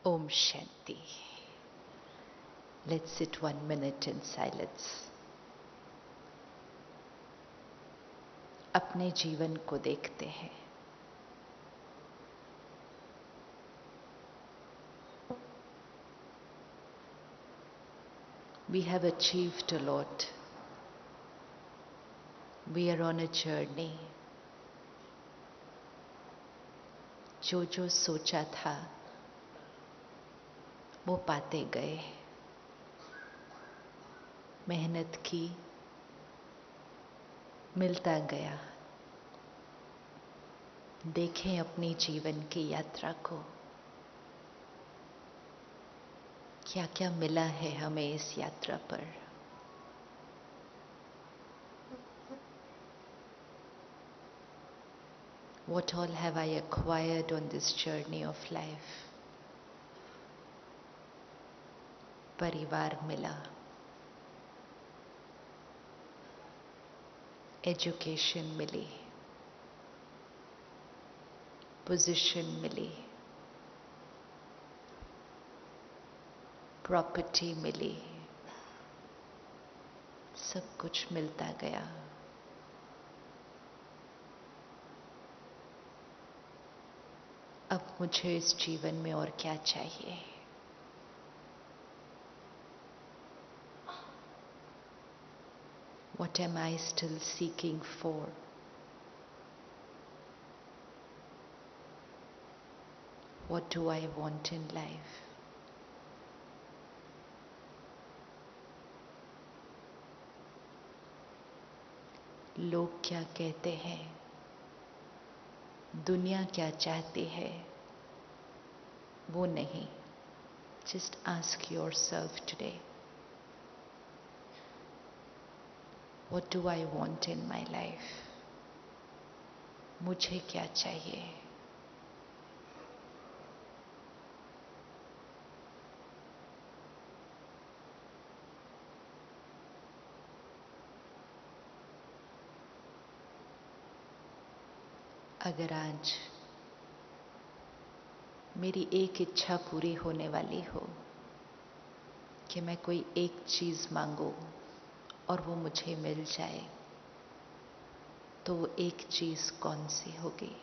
Om Shanti. Let's sit 1 minute in silence. अपने जीवन को देखते हैं. We have achieved a lot. We are on a journey. जो सोचा था वो पाते गए. मेहनत की, मिलता गया. देखें अपनी जीवन की यात्रा को. क्या क्या मिला है हमें इस यात्रा पर. What all have I acquired on this journey of life? परिवार मिला. एजुकेशन मिली. पोजीशन मिली. प्रॉपर्टी मिली. सब कुछ मिलता गया. अब मुझे इस जीवन में और क्या चाहिए. What am I still seeking for? What do I want in life? लोग क्या कहते हैं, दुनिया क्या चाहती है, वो नहीं. Just ask yourself today, what do I want in my life? मुझे क्या चाहिए. अगर आज मेरी एक इच्छा पूरी होने वाली हो कि मैं कोई एक चीज मांगू और वो मुझे मिल जाए, तो वो एक चीज कौन सी होगी.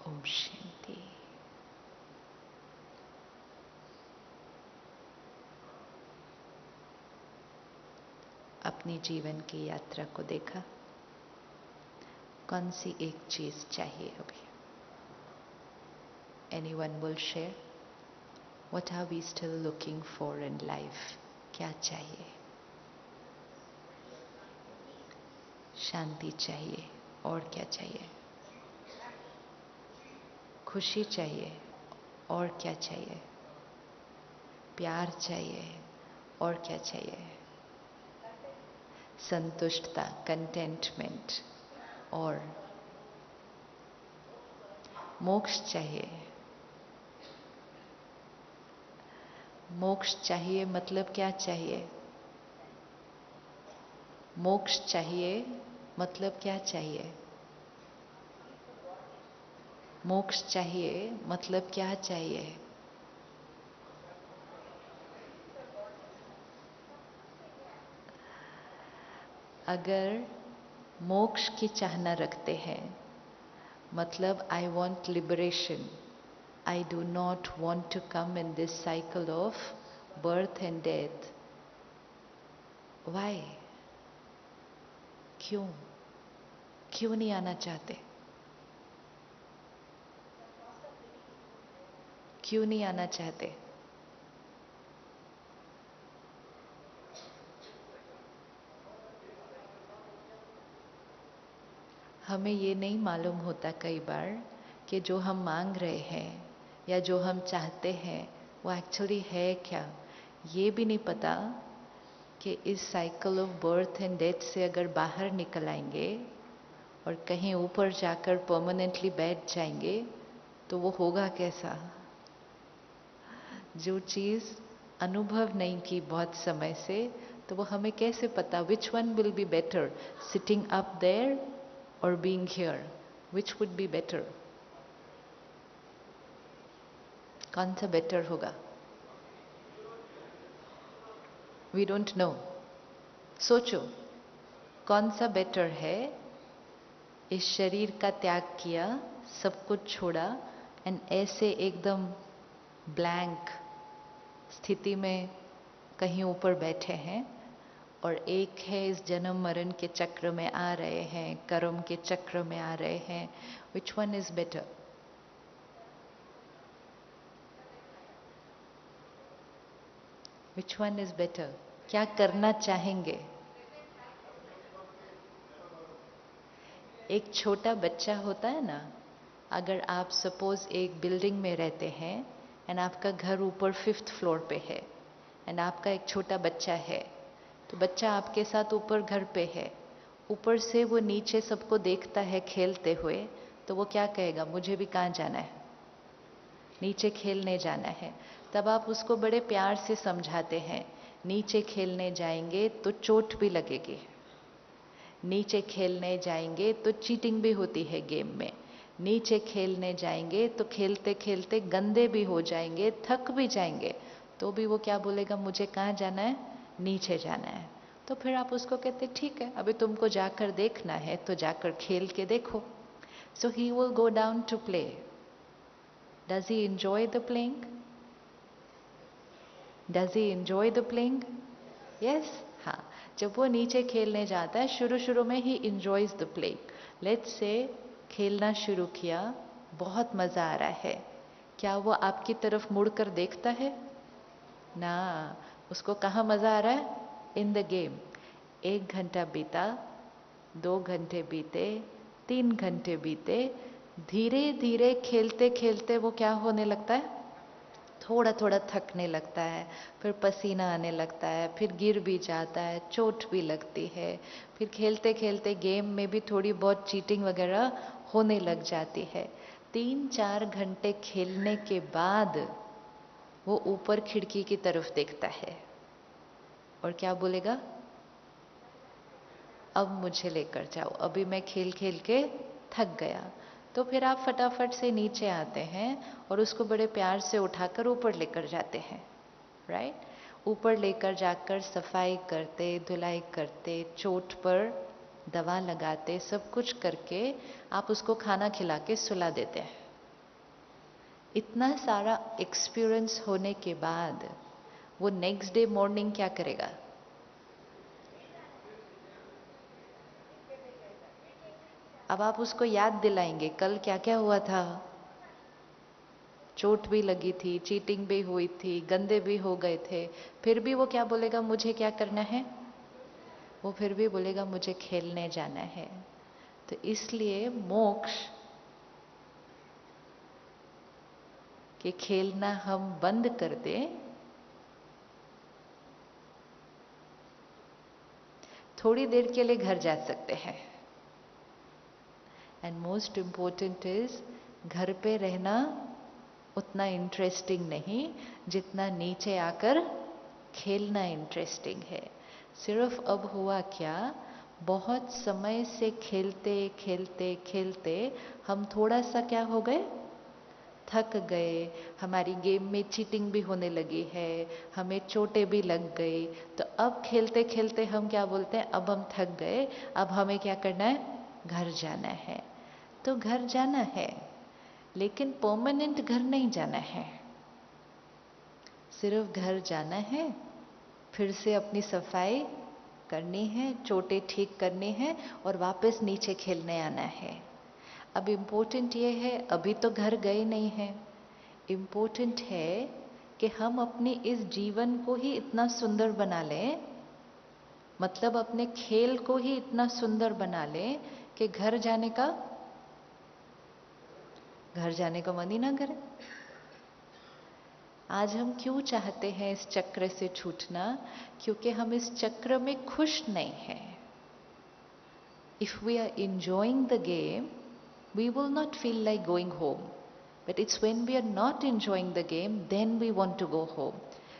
ओम शांति. अपनी जीवन की यात्रा को देखा. कौन सी एक चीज चाहिए अभी. Anyone will share? What are we still looking for in life? क्या चाहिए. शांति चाहिए. और क्या चाहिए. खुशी चाहिए. और क्या चाहिए. प्यार चाहिए. और क्या चाहिए. संतुष्टता, कंटेंटमेंट. और मोक्ष चाहिए. मोक्ष चाहिए मतलब क्या चाहिए. मोक्ष चाहिए मतलब क्या चाहिए. मोक्ष चाहिए मतलब क्या चाहिए. अगर मोक्ष की चाहना रखते हैं मतलब I want liberation. I do not want to come in this cycle of birth and death. Why? क्यों. क्यों नहीं आना चाहते. क्यों नहीं आना चाहते. हमें ये नहीं मालूम होता कई बार कि जो हम मांग रहे हैं या जो हम चाहते हैं वो एक्चुअली है क्या. ये भी नहीं पता कि इस cycle of birth and death से अगर बाहर निकल आएंगे और कहीं ऊपर जाकर परमानेंटली बैठ जाएंगे तो वो होगा कैसा? जो चीज अनुभव नहीं की बहुत समय से, तो वो हमें कैसे पता which one will be better, sitting up there और being here, which would be better? कौन सा बेटर होगा? We don't know. सोचो कौन सा बेटर है? इस शरीर का त्याग किया, सब कुछ छोड़ा एंड ऐसे एकदम ब्लैंक स्थिति में कहीं ऊपर बैठे हैं, और एक है इस जन्म मरण के चक्र में आ रहे हैं, कर्म के चक्र में आ रहे हैं। Which one is better? Which one is better? क्या करना चाहेंगे? एक छोटा बच्चा होता है ना, अगर आप सपोज एक बिल्डिंग में रहते हैं एंड आपका घर ऊपर 5th फ्लोर पे है एंड आपका एक छोटा बच्चा है, तो बच्चा आपके साथ ऊपर घर पे है, ऊपर से वो नीचे सबको देखता है खेलते हुए, तो वो क्या कहेगा? मुझे भी कहाँ जाना है, नीचे खेलने जाना है। तब आप उसको बड़े प्यार से समझाते हैं, नीचे खेलने जाएंगे तो चोट भी लगेगी, नीचे खेलने जाएंगे तो चीटिंग भी होती है गेम में, नीचे खेलने जाएंगे तो खेलते खेलते गंदे भी हो जाएंगे, थक भी जाएंगे, तो भी वो क्या बोलेगा? मुझे कहाँ जाना है? नीचे जाना है। तो फिर आप उसको कहते ठीक है, अभी तुमको जाकर देखना है तो जाकर खेल के देखो। So he will go down to play. Does he enjoy the playing? Does he enjoy the playing? Yes. हाँ, जब वो नीचे खेलने जाता है, शुरू शुरू में he enjoys the play. Let's say खेलना शुरू किया, बहुत मजा आ रहा है, क्या वो आपकी तरफ मुड़कर देखता है? ना, उसको कहाँ मजा आ रहा है? In the game. 1 घंटा बीता, 2 घंटे बीते, 3 घंटे बीते, धीरे धीरे खेलते खेलते वो क्या होने लगता है? थोड़ा थोड़ा थकने लगता है, फिर पसीना आने लगता है, फिर गिर भी जाता है, चोट भी लगती है, फिर खेलते खेलते गेम में भी थोड़ी बहुत चीटिंग वगैरह होने लग जाती है। 3-4 घंटे खेलने के बाद वो ऊपर खिड़की की तरफ देखता है और क्या बोलेगा? अब मुझे लेकर जाओ, अभी मैं खेल खेल के थक गया। तो फिर आप फटाफट से नीचे आते हैं और उसको बड़े प्यार से उठाकर ऊपर लेकर जाते हैं, राइट? ऊपर लेकर जाकर सफाई करते, धुलाई करते, चोट पर दवा लगाते, सब कुछ करके आप उसको खाना खिला के सुला देते हैं। इतना सारा एक्सपीरियंस होने के बाद वो नेक्स्ट डे मॉर्निंग क्या करेगा? अब आप उसको याद दिलाएंगे कल क्या क्या हुआ था। चोट भी लगी थी, चीटिंग भी हुई थी, गंदे भी हो गए थे, फिर भी वो क्या बोलेगा? मुझे क्या करना है? वो फिर भी बोलेगा मुझे खेलने जाना है। तो इसलिए मोक्ष कि खेलना हम बंद कर दें, थोड़ी देर के लिए घर जा सकते हैं। एंड मोस्ट इम्पोर्टेंट इज, घर पे रहना उतना इंटरेस्टिंग नहीं जितना नीचे आकर खेलना इंटरेस्टिंग है। सिर्फ अब हुआ क्या, बहुत समय से खेलते खेलते खेलते हम थोड़ा सा क्या हो गए? थक गए, हमारी गेम में चीटिंग भी होने लगी है, हमें चोटें भी लग गई। तो अब खेलते खेलते हम क्या बोलते हैं? अब हम थक गए, अब हमें क्या करना है? घर जाना है। तो घर जाना है, लेकिन परमानेंट घर नहीं जाना है। सिर्फ घर जाना है, फिर से अपनी सफाई करनी है, चोटें ठीक करनी है और वापस नीचे खेलने आना है। अब इम्पोर्टेंट ये है, अभी तो घर गए नहीं हैं, इम्पोर्टेंट है कि हम अपने इस जीवन को ही इतना सुंदर बना लें, मतलब अपने खेल को ही इतना सुंदर बना लें कि घर जाने का मन ही ना करे। आज हम क्यों चाहते हैं इस चक्र से छूटना? क्योंकि हम इस चक्र में खुश नहीं हैं. If we are enjoying the game, we will not feel like going home. But it's when we are not enjoying the game, then we want to go home.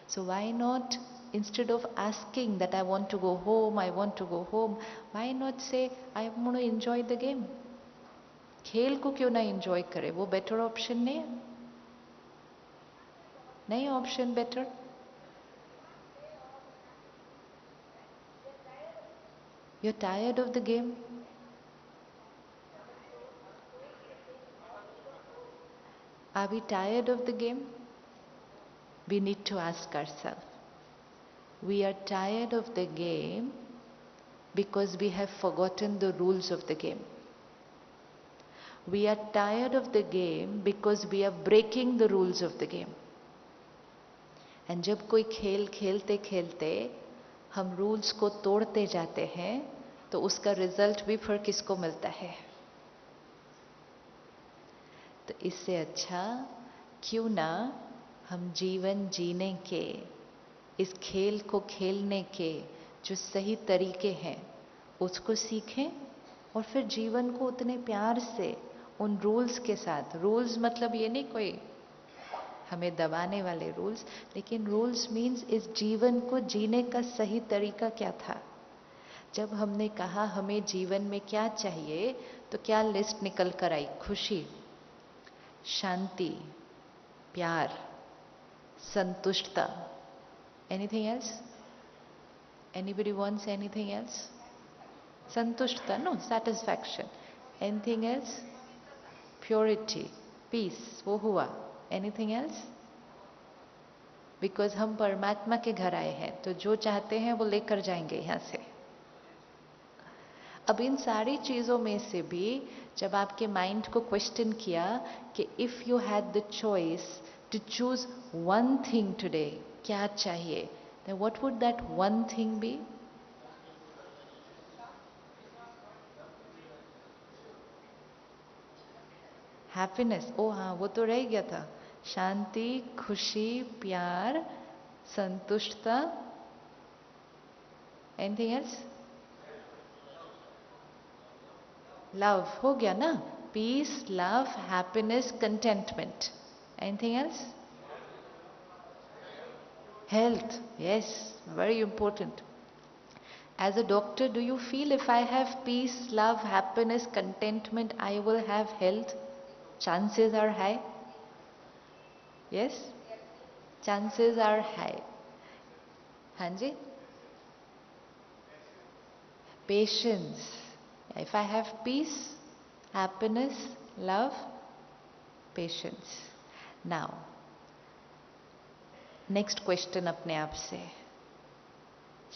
So why not, instead of asking that I want to go home, I want to go home, why not say I want to enjoy the game? खेल को क्यों ना enjoy करे? वो better option नहीं है? नहीं option better? You're tired of the game? Are we tired of the game? We need to ask ourselves. We are tired of the game because we have forgotten the rules of the game. We are tired of the game because we are breaking the rules of the game. And जब कोई खेल खेलते खेलते हम rules को तोड़ते जाते हैं तो उसका रिजल्ट भी फिर किसको मिलता है? तो इससे अच्छा क्यों ना हम जीवन जीने के, इस खेल को खेलने के जो सही तरीके हैं उसको सीखें और फिर जीवन को उतने प्यार से उन रूल्स के साथ, रूल्स मतलब ये नहीं कोई हमें दबाने वाले रूल्स, लेकिन रूल्स मीन्स इस जीवन को जीने का सही तरीका क्या था. जब हमने कहा हमें जीवन में क्या चाहिए तो क्या लिस्ट निकल कर आई? खुशी, शांति, प्यार, संतुष्टता. Anything else? Anybody wants anything else? Santushta, no, satisfaction. Anything else? Purity, peace, वो हुआ. Anything else? Because हम परमात्मा के घर आए हैं तो जो चाहते हैं वो लेकर जाएंगे यहाँ से. अब इन सारी चीजों में से भी जब आपके माइंड को क्वेश्चन किया कि if you had the choice to choose one thing today, क्या चाहिए? then what would that one thing be? Happiness. ओ हाँ, वो तो रह गया था. शांति, खुशी, प्यार, संतुष्टता. Anything else? लव हो गया ना. Peace, love, happiness, contentment. Anything else? Health, yes, very important. As a doctor, do you feel if I have peace, love, happiness, contentment, I will have health? Chances are high. Yes? Chances are high. Hanji? Patience. If I have peace, happiness, love, patience. Now, next question अपने आप से.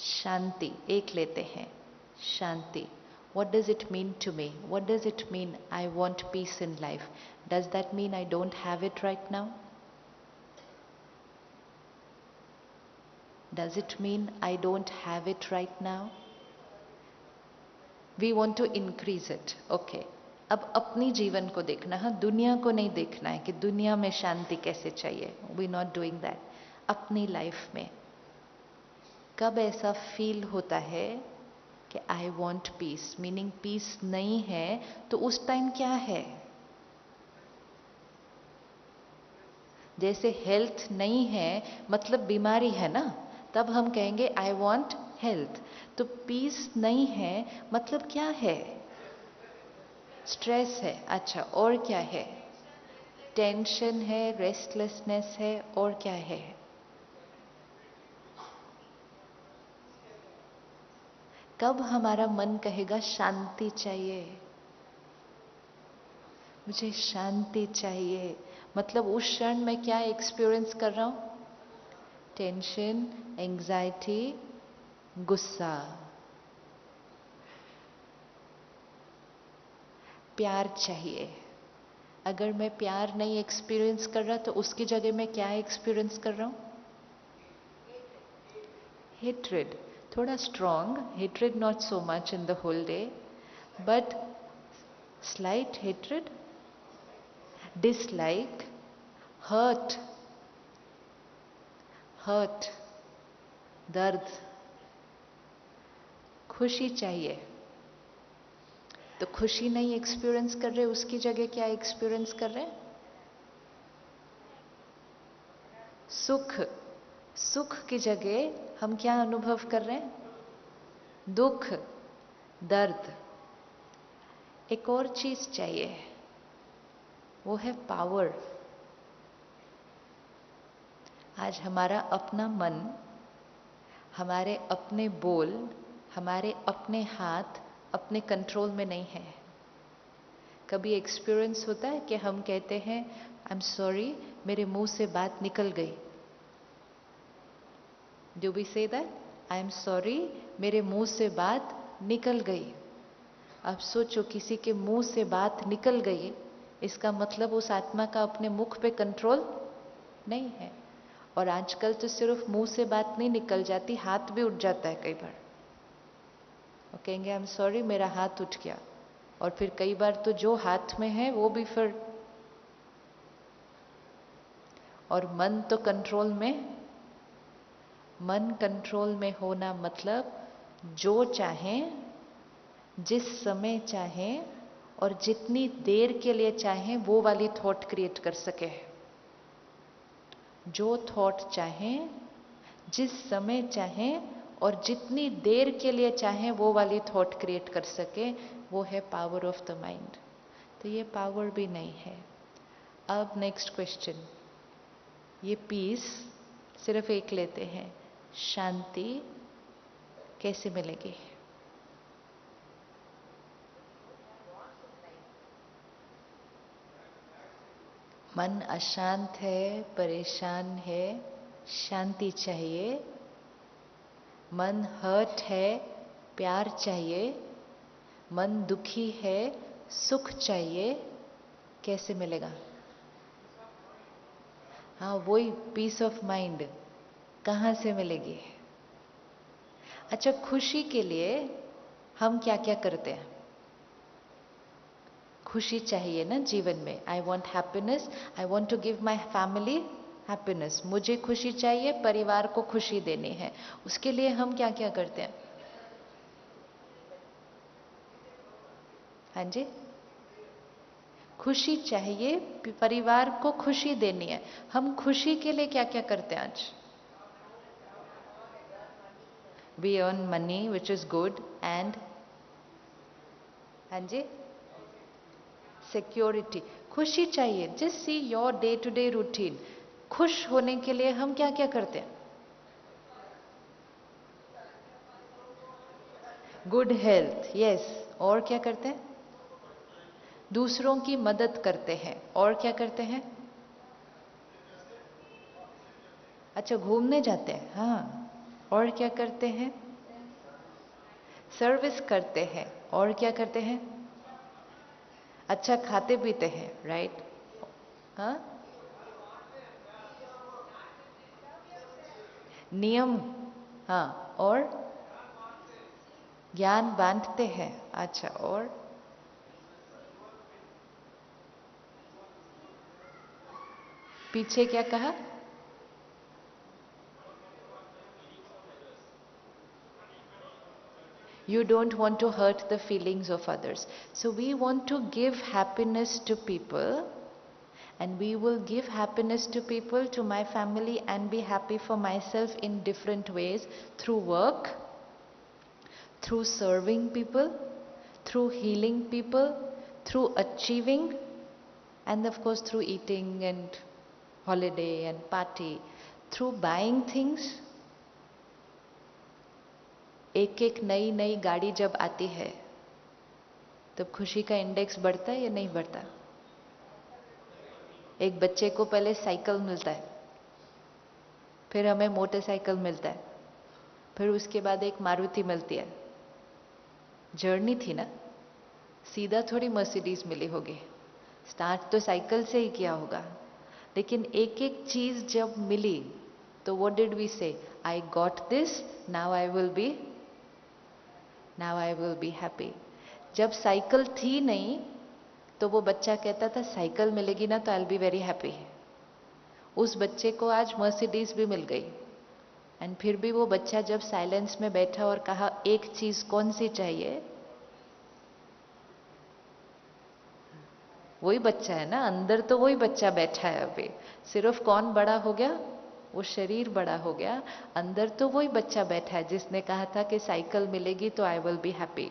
शांति एक लेते हैं. शांति, what does it mean to me? What does it mean I want peace in life? Does that mean I don't have it right now? Does it mean I don't have it right now? We want to increase it. Okay. अब अपनी जीवन को देखना है, दुनिया को नहीं देखना है कि दुनिया में शांति कैसे चाहिए. We not doing that. अपनी लाइफ में कब ऐसा फील होता है कि I want peace, meaning peace नहीं है, तो उस टाइम क्या है? जैसे हेल्थ नहीं है मतलब बीमारी है ना, तब हम कहेंगे आई वॉन्ट हेल्थ. तो पीस नहीं है मतलब क्या है? स्ट्रेस है. अच्छा, और क्या है? टेंशन है, रेस्टलेसनेस है, और क्या है? कब हमारा मन कहेगा शांति चाहिए? मुझे शांति चाहिए मतलब उस क्षण में क्या एक्सपीरियंस कर रहा हूं? टेंशन, एंजाइटी, गुस्सा. प्यार चाहिए. अगर मैं प्यार नहीं एक्सपीरियंस कर रहा तो उसकी जगह मैं क्या एक्सपीरियंस कर रहा हूं? हेट्रेड. थोड़ा strong hatred, not so much in the whole day, but slight hatred, dislike, hurt. Hurt, दर्द, खुशी चाहिए। तो खुशी नहीं एक्सपीरियंस कर रहे, उसकी जगह क्या एक्सपीरियंस कर रहे हैं? सुख। सुख की जगह हम क्या अनुभव कर रहे हैं? दुख, दर्द। एक और चीज चाहिए, वो है पावर। आज हमारा अपना मन, हमारे अपने बोल, हमारे अपने हाथ अपने कंट्रोल में नहीं है। कभी एक्सपीरियंस होता है कि हम कहते हैं आई एम सॉरी, मेरे मुंह से बात निकल गई। Do we say that? I am sorry, मेरे मुंह से बात निकल गई। अब सोचो, किसी के मुंह से बात निकल गई, इसका मतलब उस आत्मा का अपने मुख पे कंट्रोल नहीं है। और आजकल तो सिर्फ मुंह से बात नहीं निकल जाती, हाथ भी उठ जाता है कई बार। और कहेंगे आई एम सॉरी, मेरा हाथ उठ गया। और फिर कई बार तो जो हाथ में है वो भी फिर। और मन तो कंट्रोल में। मन कंट्रोल में होना मतलब जो चाहे, जिस समय चाहे और जितनी देर के लिए चाहे वो वाली थॉट क्रिएट कर सके। जो थॉट चाहे, जिस समय चाहे और जितनी देर के लिए चाहे वो वाली थॉट क्रिएट कर सके, वो है पावर ऑफ द माइंड। तो ये पावर भी नहीं है। अब नेक्स्ट क्वेश्चन, ये पीस सिर्फ एक लेते हैं, शांति कैसे मिलेगी? मन अशांत है, परेशान है, शांति चाहिए। मन हर्ट है, प्यार चाहिए। मन दुखी है, सुख चाहिए। कैसे मिलेगा? हाँ, वही पीस ऑफ माइंड कहाँ से मिलेगी? अच्छा, खुशी के लिए हम क्या क्या करते हैं? खुशी चाहिए ना जीवन में। I want happiness, I want to give my family happiness. मुझे खुशी चाहिए, परिवार को खुशी देनी है। उसके लिए हम क्या क्या करते हैं? हाँ जी, खुशी चाहिए, परिवार को खुशी देनी है। हम खुशी के लिए क्या क्या करते हैं आज? We earn money which is good and, हाँ जी, सिक्योरिटी। खुशी चाहिए। Just see your day to day routine. खुश होने के लिए हम क्या क्या करते हैं? Good health, yes. और क्या करते हैं? दूसरों की मदद करते हैं। और क्या करते हैं? अच्छा, घूमने जाते हैं, हाँ। और क्या करते हैं? सर्विस करते हैं। और क्या करते हैं? अच्छा, खाते पीते हैं, राइट। हाँ, नियम, हाँ। और ज्ञान बांटते हैं। अच्छा, और पीछे क्या कहा? You don't want to hurt the feelings of others. So we want to give happiness to people, and we will give happiness to people, to my family, and be happy for myself in different ways, through work, through serving people, through healing people, through achieving, and of course through eating and holiday and party, through buying things. एक एक नई नई गाड़ी जब आती है तब खुशी का इंडेक्स बढ़ता है या नहीं बढ़ता? एक बच्चे को पहले साइकिल मिलता है, फिर हमें मोटरसाइकिल मिलता है, फिर उसके बाद एक मारुति मिलती है। जर्नी थी ना, सीधा थोड़ी मर्सिडीज मिली होगी। स्टार्ट तो साइकिल से ही किया होगा। लेकिन एक एक चीज जब मिली तो व्हाट डिड वी से? I got this, now I will be happy. जब साइकिल थी नहीं तो वो बच्चा कहता था साइकिल मिलेगी ना तो I will be very happy. उस बच्चे को आज मर्सिडीज भी मिल गई। एंड फिर भी वो बच्चा जब साइलेंस में बैठा और कहा एक चीज कौन सी चाहिए, वही बच्चा है ना, अंदर तो वही बच्चा बैठा है अभी, सिर्फ कौन बड़ा हो गया, वो शरीर बड़ा हो गया, अंदर तो वही बच्चा बैठा है जिसने कहा था कि साइकिल मिलेगी तो आई विल बी हैप्पी,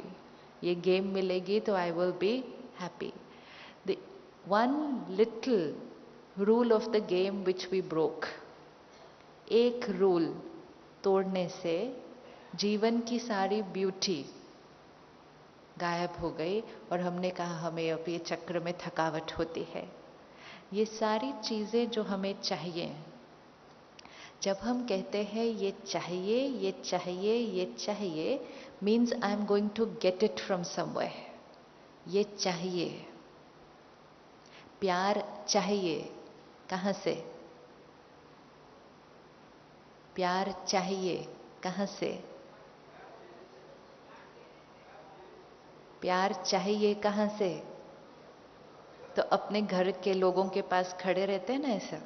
ये गेम मिलेगी तो I will be happy. The one little rule of the game which we broke, एक रूल तोड़ने से जीवन की सारी ब्यूटी गायब हो गई और हमने कहा हमें अब ये चक्र में थकावट होती है. ये सारी चीजें जो हमें चाहिए, जब हम कहते हैं ये चाहिए, ये चाहिए, ये चाहिए, means I am going to get it from somewhere. ये चाहिए. प्यार चाहिए, कहाँ से? प्यार चाहिए कहाँ से? प्यार चाहिए कहाँ से? तो अपने घर के लोगों के पास खड़े रहते हैं ना ऐसा,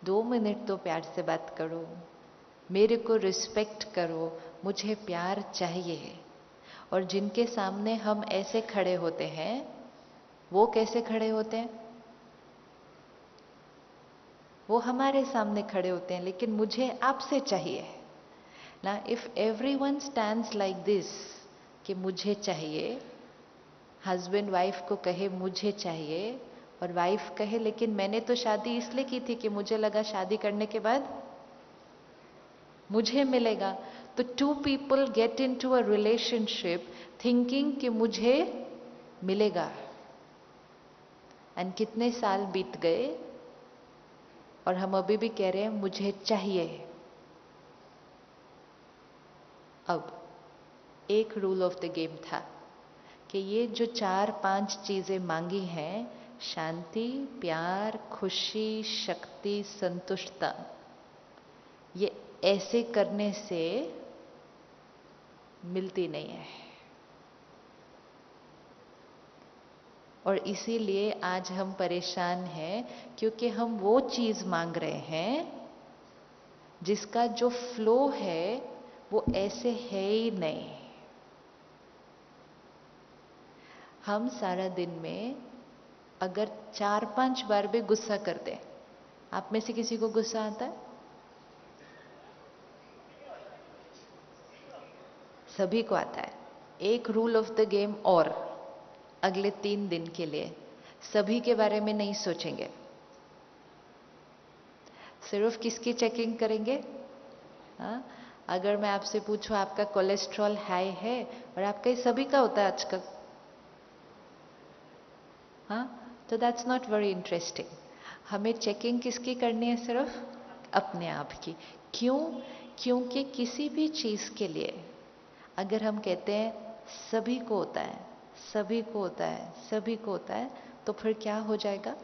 2 मिनट तो प्यार से बात करो, मेरे को रिस्पेक्ट करो, मुझे प्यार चाहिए. और जिनके सामने हम ऐसे खड़े होते हैं, वो कैसे खड़े होते हैं? वो हमारे सामने खड़े होते हैं, लेकिन मुझे आपसे चाहिए ना. If everyone stands like this कि मुझे चाहिए, हस्बैंड वाइफ को कहे मुझे चाहिए, और वाइफ कहे लेकिन मैंने तो शादी इसलिए की थी कि मुझे लगा शादी करने के बाद मुझे मिलेगा. तो 2 people get into a relationship thinking कि मुझे मिलेगा. एंड कितने साल बीत गए और हम अभी भी कह रहे हैं मुझे चाहिए. अब एक रूल ऑफ द गेम था कि ये जो 4-5 चीजें मांगी हैं, शांति, प्यार, खुशी, शक्ति, संतुष्टता, ये ऐसे करने से मिलती नहीं है. और इसीलिए आज हम परेशान हैं, क्योंकि हम वो चीज मांग रहे हैं जिसका जो फ्लो है वो ऐसे है ही नहीं. हम सारा दिन में अगर 4-5 बार भी गुस्सा करते हैं, आप में से किसी को गुस्सा आता है? सभी को आता है. एक रूल ऑफ द गेम, और अगले 3 दिन के लिए सभी के बारे में नहीं सोचेंगे, सिर्फ किसकी चेकिंग करेंगे? हाँ, अगर मैं आपसे पूछूं आपका कोलेस्ट्रॉल हाई है, और आपका ये सभी का होता है आजकल, हाँ, तो दैट्स नॉट वेरी इंटरेस्टिंग. हमें चेकिंग किसकी करनी है? सिर्फ अपने आप की. क्यों? क्योंकि किसी भी चीज के लिए अगर हम कहते हैं सभी को होता है, सभी को होता है, सभी को होता है, तो फिर क्या हो जाएगा?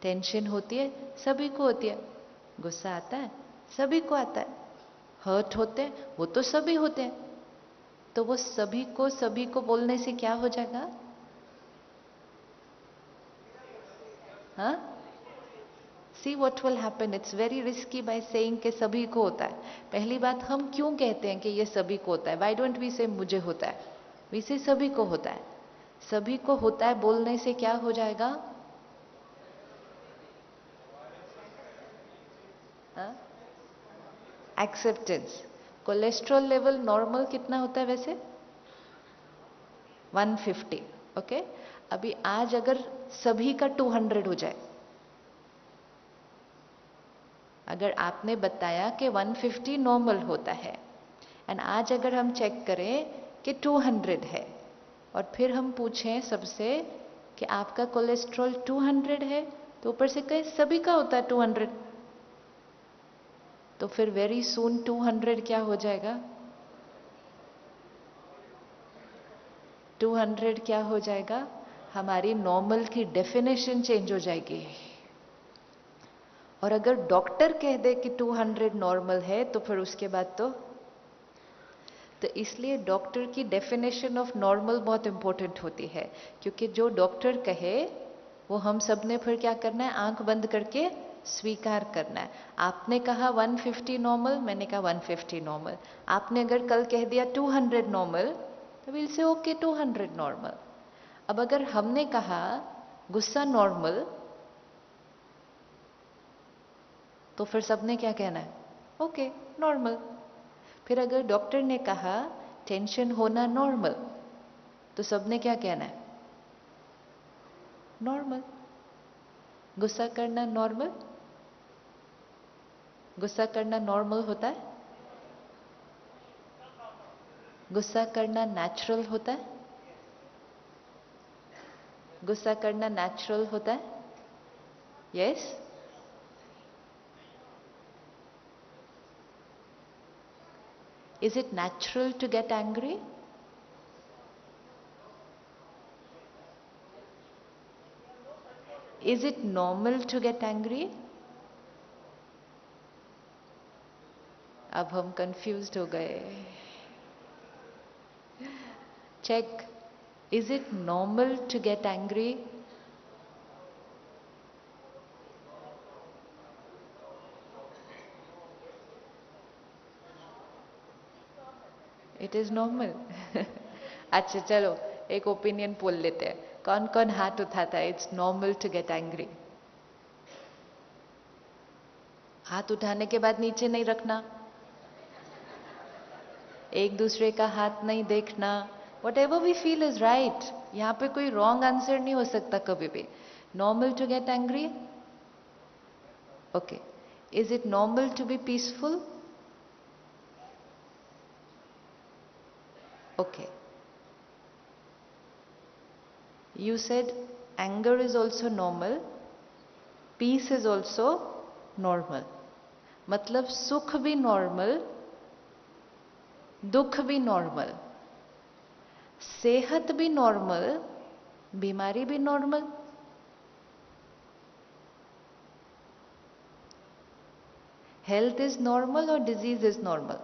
टेंशन होती है, सभी को होती है. गुस्सा आता है, सभी को आता है. हर्ट होते हैं, वो तो सभी होते हैं. तो वो सभी को बोलने से क्या हो जाएगा? हाँ, see what will happen. It's very risky by saying कि सभी को होता है. पहली बात, हम क्यों कहते हैं कि ये सभी को होता है? व्हाई डोंट वी से मुझे होता है? वी से सभी को होता है. सभी को होता है बोलने से क्या हो जाएगा? एक्सेप्टेंस. कोलेस्ट्रॉल लेवल नॉर्मल कितना होता है वैसे? 150. ओके, अभी आज अगर सभी का 200 हो जाए, अगर आपने बताया कि 150 नॉर्मल होता है, एंड आज अगर हम चेक करें कि 200 है, और फिर हम पूछें सबसे कि आपका कोलेस्ट्रॉल 200 है, तो ऊपर से कहें सभी का होता है 200, तो फिर वेरी सून 200 क्या हो जाएगा? 200 क्या हो जाएगा? हमारी नॉर्मल की डेफिनेशन चेंज हो जाएगी. और अगर डॉक्टर कह दे कि 200 नॉर्मल है, तो फिर उसके बाद तो इसलिए डॉक्टर की डेफिनेशन ऑफ नॉर्मल बहुत इंपॉर्टेंट होती है, क्योंकि जो डॉक्टर कहे वो हम सब ने फिर क्या करना है, आंख बंद करके स्वीकार करना है। आपने कहा 150 नॉर्मल, मैंने कहा 150 नॉर्मल। आपने अगर कल कह दिया 200 नॉर्मल, तो विल से ओके 200 नॉर्मल। अब अगर हमने कहा गुस्सा नॉर्मल, तो फिर सबने क्या कहना है, ओके नॉर्मल। फिर अगर डॉक्टर ने कहा टेंशन होना नॉर्मल, तो सबने क्या कहना है, नॉर्मल। गुस्सा करना नॉर्मल, गुस्सा करना नॉर्मल होता है, गुस्सा करना नेचुरल होता है, गुस्सा करना नेचुरल होता है, yes. Is it natural to get angry? Is it normal to get angry? अब हम कंफ्यूज्ड हो गए। Check, is it normal to get angry? It is normal. अच्छा चलो एक ओपिनियन पोल लेते हैं, कौन कौन हाथ उठाता है it's normal to get angry? हाथ उठाने के बाद नीचे नहीं रखना, एक दूसरे का हाथ नहीं देखना। Whatever we feel is right, यहां पे कोई रॉन्ग आंसर नहीं हो सकता कभी भी। Normal to get angry, okay. Is it normal to be peaceful? Okay. You said anger is also normal, peace is also normal. मतलब सुख भी नॉर्मल, दुख भी नॉर्मल, सेहत भी नॉर्मल, बीमारी भी नॉर्मल। हेल्थ इज नॉर्मल और डिजीज इज नॉर्मल।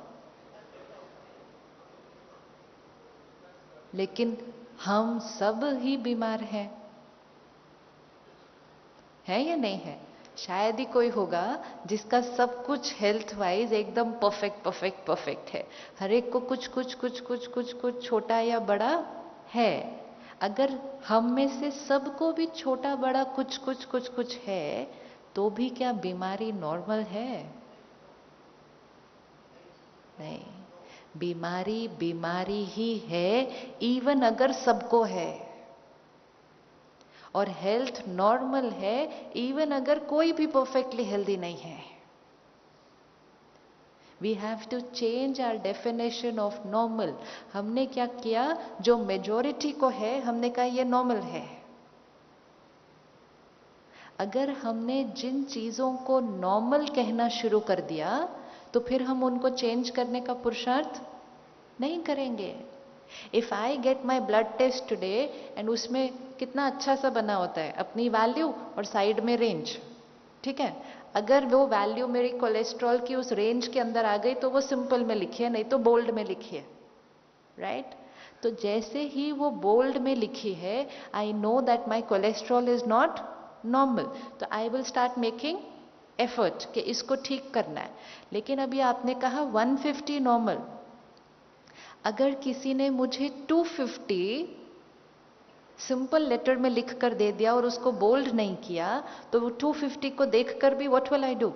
लेकिन हम सब ही बीमार हैं, है या नहीं है? शायद ही कोई होगा जिसका सब कुछ हेल्थ वाइज एकदम परफेक्ट परफेक्ट परफेक्ट है। हर एक को कुछ कुछ कुछ कुछ कुछ कुछ छोटा या बड़ा है। अगर हम में से सबको भी छोटा बड़ा कुछ कुछ कुछ कुछ है, तो भी क्या बीमारी नॉर्मल है? नहीं, बीमारी बीमारी ही है, इवन अगर सबको है। और हेल्थ नॉर्मल है इवन अगर कोई भी परफेक्टली हेल्दी नहीं है। We have to change our definition of normal. हमने क्या किया, जो मेजोरिटी को है हमने कहा ये नॉर्मल है। अगर हमने जिन चीजों को नॉर्मल कहना शुरू कर दिया, तो फिर हम उनको चेंज करने का पुरुषार्थ नहीं करेंगे। If I get my blood test today and उसमें कितना अच्छा सा बना होता है, अपनी वैल्यू और साइड में रेंज, ठीक है। अगर वो वैल्यू मेरी कोलेस्ट्रॉल की उस रेंज के अंदर आ गई, तो वो सिंपल में लिखी है, नहीं तो बोल्ड में लिखी है, राइट। तो जैसे ही वो बोल्ड में लिखी है, I know that my cholesterol is not normal, तो I will start making effort कि इसको ठीक करना है। लेकिन अभी आपने कहा 150 नॉर्मल, अगर किसी ने मुझे 250 सिंपल लेटर में लिख कर दे दिया और उसको बोल्ड नहीं किया, तो वो 250 को देखकर भी what will I do?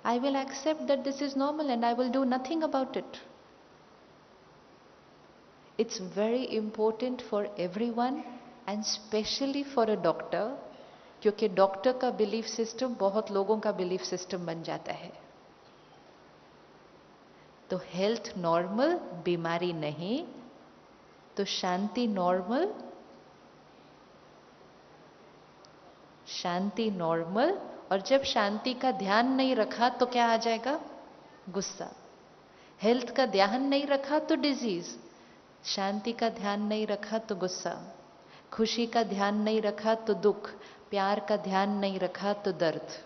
I will accept that this is normal and I will do nothing about it. It's very important for everyone and specially for a doctor, क्योंकि डॉक्टर का बिलीफ सिस्टम बहुत लोगों का belief system बन जाता है। तो health normal, बीमारी नहीं। तो शांति नॉर्मल, शांति नॉर्मल। और जब शांति का ध्यान नहीं रखा तो क्या आ जाएगा? गुस्सा। हेल्थ का ध्यान नहीं रखा तो डिजीज, शांति का ध्यान नहीं रखा तो गुस्सा, खुशी का ध्यान नहीं रखा तो दुख, प्यार का ध्यान नहीं रखा तो दर्द।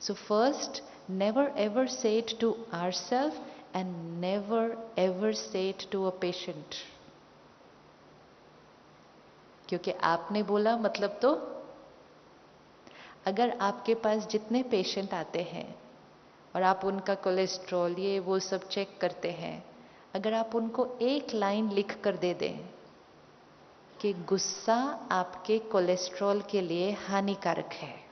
So first, never ever say it to ourselves and never ever say it to a patient. क्योंकि आपने बोला मतलब तो अगर आपके पास जितने पेशेंट आते हैं और आप उनका कोलेस्ट्रॉल ये वो सब चेक करते हैं, अगर आप उनको एक लाइन लिख कर दे दें कि गुस्सा आपके कोलेस्ट्रॉल के लिए हानिकारक है,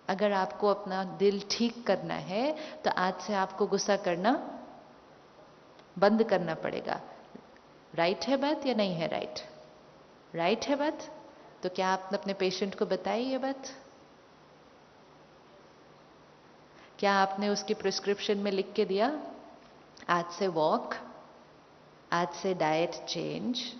अगर आपको अपना दिल ठीक करना है तो आज से आपको गुस्सा करना बंद करना पड़ेगा। राइट है बात या नहीं है? राइट, राइट है बात। तो क्या आपने अपने पेशेंट को बताई ये बात? क्या आपने उसकी प्रिस्क्रिप्शन में लिख के दिया आज से वॉक, आज से डाइट चेंज,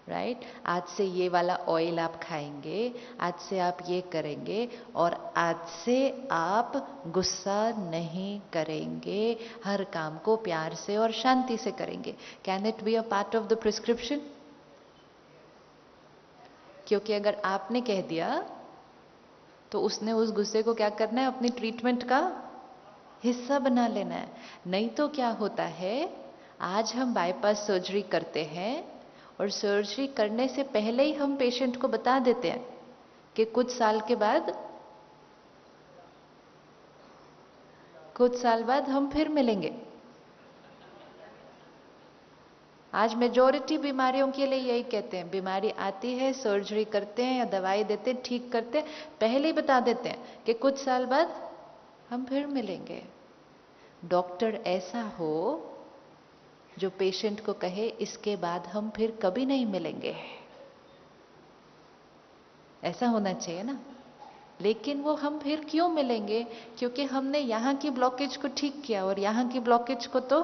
राइट, आज से ये वाला ऑयल आप खाएंगे, आज से आप ये करेंगे और आज से आप गुस्सा नहीं करेंगे, हर काम को प्यार से और शांति से करेंगे? Can it be a part of the prescription? क्योंकि अगर आपने कह दिया तो उसने उस गुस्से को क्या करना है? अपनी ट्रीटमेंट का हिस्सा बना लेना है। नहीं तो क्या होता है, आज हम बाईपास सर्जरी करते हैं और सर्जरी करने से पहले ही हम पेशेंट को बता देते हैं कि कुछ साल बाद हम फिर मिलेंगे। आज मेजॉरिटी बीमारियों के लिए यही कहते हैं, बीमारी आती है, सर्जरी करते हैं या दवाई देते हैं, ठीक करते हैं, पहले ही बता देते हैं कि कुछ साल बाद हम फिर मिलेंगे। डॉक्टर ऐसा हो जो पेशेंट को कहे इसके बाद हम फिर कभी नहीं मिलेंगे, ऐसा होना चाहिए ना। लेकिन वो हम फिर क्यों मिलेंगे? क्योंकि हमने यहाँ की ब्लॉकेज को ठीक किया और यहाँ की ब्लॉकेज को तो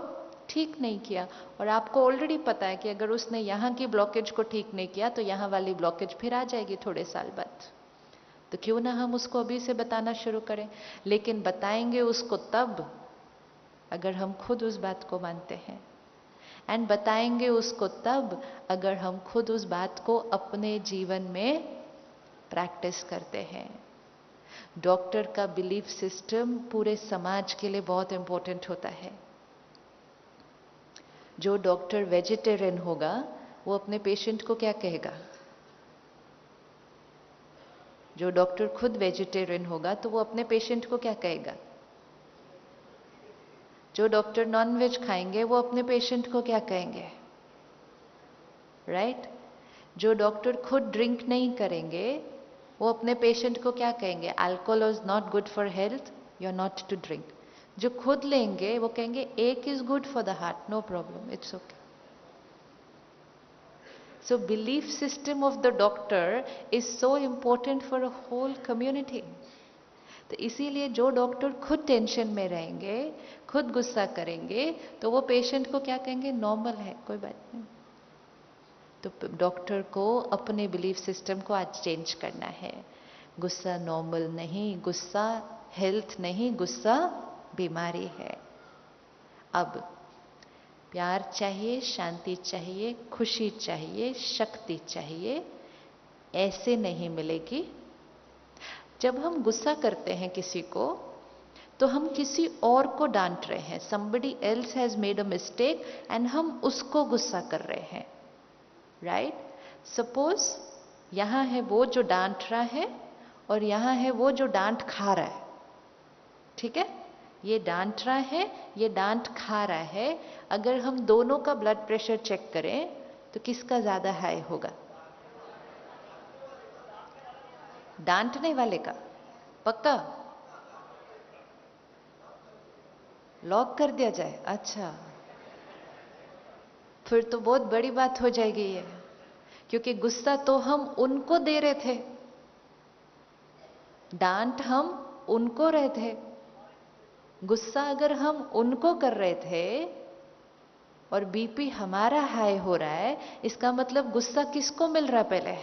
ठीक नहीं किया। और आपको ऑलरेडी पता है कि अगर उसने यहाँ की ब्लॉकेज को ठीक नहीं किया तो यहाँ वाली ब्लॉकेज फिर आ जाएगी थोड़े साल बाद। तो क्यों ना हम उसको अभी से बताना शुरू करें। लेकिन बताएंगे उसको तब अगर हम खुद उस बात को मानते हैं, एंड बताएंगे उसको तब अगर हम खुद उस बात को अपने जीवन में प्रैक्टिस करते हैं। डॉक्टर का बिलीफ सिस्टम पूरे समाज के लिए बहुत इंपॉर्टेंट होता है। जो डॉक्टर वेजिटेरियन होगा वो अपने पेशेंट को क्या कहेगा? जो डॉक्टर खुद वेजिटेरियन होगा तो वो अपने पेशेंट को क्या कहेगा? जो डॉक्टर नॉन वेज खाएंगे वो अपने पेशेंट को क्या कहेंगे? राइट? जो डॉक्टर खुद ड्रिंक नहीं करेंगे वो अपने पेशेंट को क्या कहेंगे? Alcohol is not good for health, you are not to drink. जो खुद लेंगे वो कहेंगे एक is good for the heart, no problem, it's okay. So belief system of the doctor is so important for a whole community. तो इसीलिए जो doctor खुद टेंशन में रहेंगे, खुद गुस्सा करेंगे, तो वो पेशेंट को क्या कहेंगे? नॉर्मल है, कोई बात नहीं। तो डॉक्टर को अपने बिलीफ सिस्टम को आज चेंज करना है। गुस्सा नॉर्मल नहीं, गुस्सा हेल्थ नहीं, गुस्सा बीमारी है। अब प्यार चाहिए, शांति चाहिए, खुशी चाहिए, शक्ति चाहिए, ऐसे नहीं मिलेगी। जब हम गुस्सा करते हैं किसी को तो हम किसी और को डांट रहे हैं। somebody else has made a mistake and हम उसको गुस्सा कर रहे हैं, राइट? सपोज यहां है वो जो डांट रहा है और यहां है वो जो डांट खा रहा है, ठीक है? ये डांट रहा है, ये डांट खा रहा है। अगर हम दोनों का ब्लड प्रेशर चेक करें तो किसका ज्यादा हाई होगा? डांटने वाले का। पक्का? लॉक कर दिया जाए? अच्छा, फिर तो बहुत बड़ी बात हो जाएगी ये, क्योंकि गुस्सा तो हम उनको दे रहे थे, डांट हम उनको रहे थे। गुस्सा अगर हम उनको कर रहे थे और बीपी हमारा हाई हो रहा है, इसका मतलब गुस्सा किसको मिल रहा है? पहले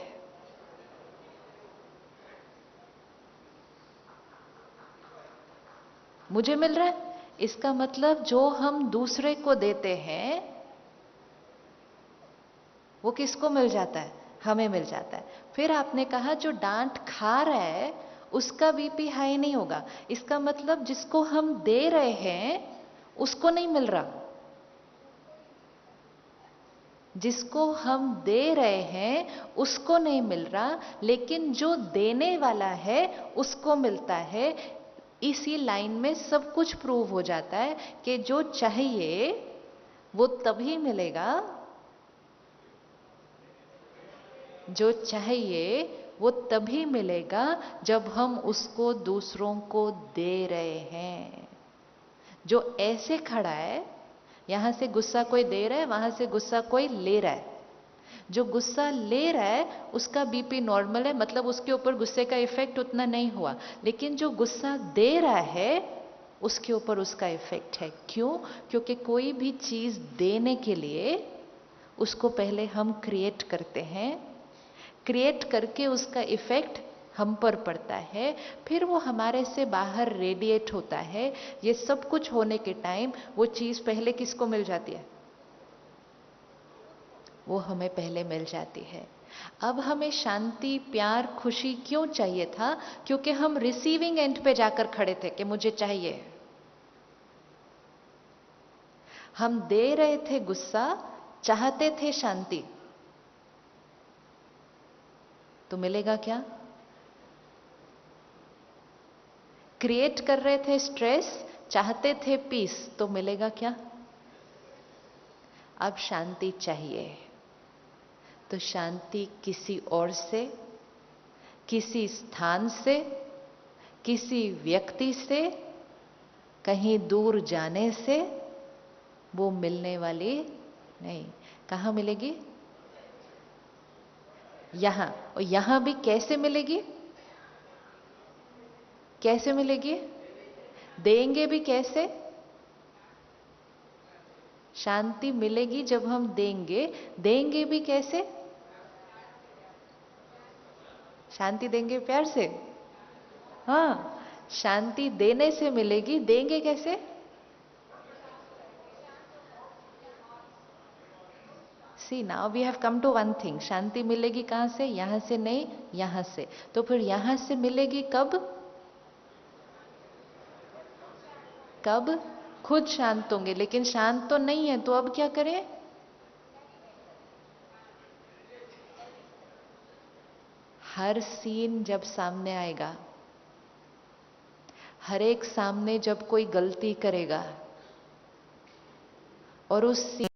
मुझे मिल रहा है। इसका मतलब जो हम दूसरे को देते हैं वो किसको मिल जाता है? हमें मिल जाता है। फिर आपने कहा जो डांट खा रहा है उसका बीपी हाई नहीं होगा। इसका मतलब जिसको हम दे रहे हैं उसको नहीं मिल रहा, जिसको हम दे रहे हैं उसको नहीं मिल रहा, लेकिन जो देने वाला है उसको मिलता है। इसी लाइन में सब कुछ प्रूव हो जाता है कि जो चाहिए वो तभी मिलेगा, जो चाहिए वो तभी मिलेगा जब हम उसको दूसरों को दे रहे हैं। जो ऐसे खड़ा है, यहां से गुस्सा कोई दे रहा है, वहां से गुस्सा कोई ले रहा है। जो गुस्सा ले रहा है उसका बीपी नॉर्मल है, मतलब उसके ऊपर गुस्से का इफेक्ट उतना नहीं हुआ। लेकिन जो गुस्सा दे रहा है उसके ऊपर उसका इफेक्ट है। क्यों? क्योंकि कोई भी चीज देने के लिए उसको पहले हम क्रिएट करते हैं, क्रिएट करके उसका इफेक्ट हम पर पड़ता है, फिर वो हमारे से बाहर रेडिएट होता है। ये सब कुछ होने के टाइम वो चीज पहले किसको मिल जाती है? वो हमें पहले मिल जाती है। अब हमें शांति, प्यार, खुशी क्यों चाहिए था? क्योंकि हम रिसीविंग एंड पे जाकर खड़े थे कि मुझे चाहिए। हम दे रहे थे गुस्सा, चाहते थे शांति, तो मिलेगा क्या? क्रिएट कर रहे थे स्ट्रेस, चाहते थे पीस, तो मिलेगा क्या? अब शांति चाहिए, तो शांति किसी और से, किसी स्थान से, किसी व्यक्ति से, कहीं दूर जाने से वो मिलने वाली नहीं। कहां मिलेगी? यहां। और यहां भी कैसे मिलेगी? कैसे मिलेगी? देंगे भी कैसे? शांति मिलेगी जब हम देंगे। देंगे भी कैसे? शांति देंगे प्यार से। हाँ, शांति देने से मिलेगी। देंगे कैसे? See, now we have come to one thing. शांति मिलेगी कहां से? यहां से नहीं, यहां से। तो फिर यहां से मिलेगी कब? कब? खुद शांत होंगे, लेकिन शांत तो नहीं है, तो अब क्या करें? हर सीन जब सामने आएगा, हर एक सामने जब कोई गलती करेगा और उस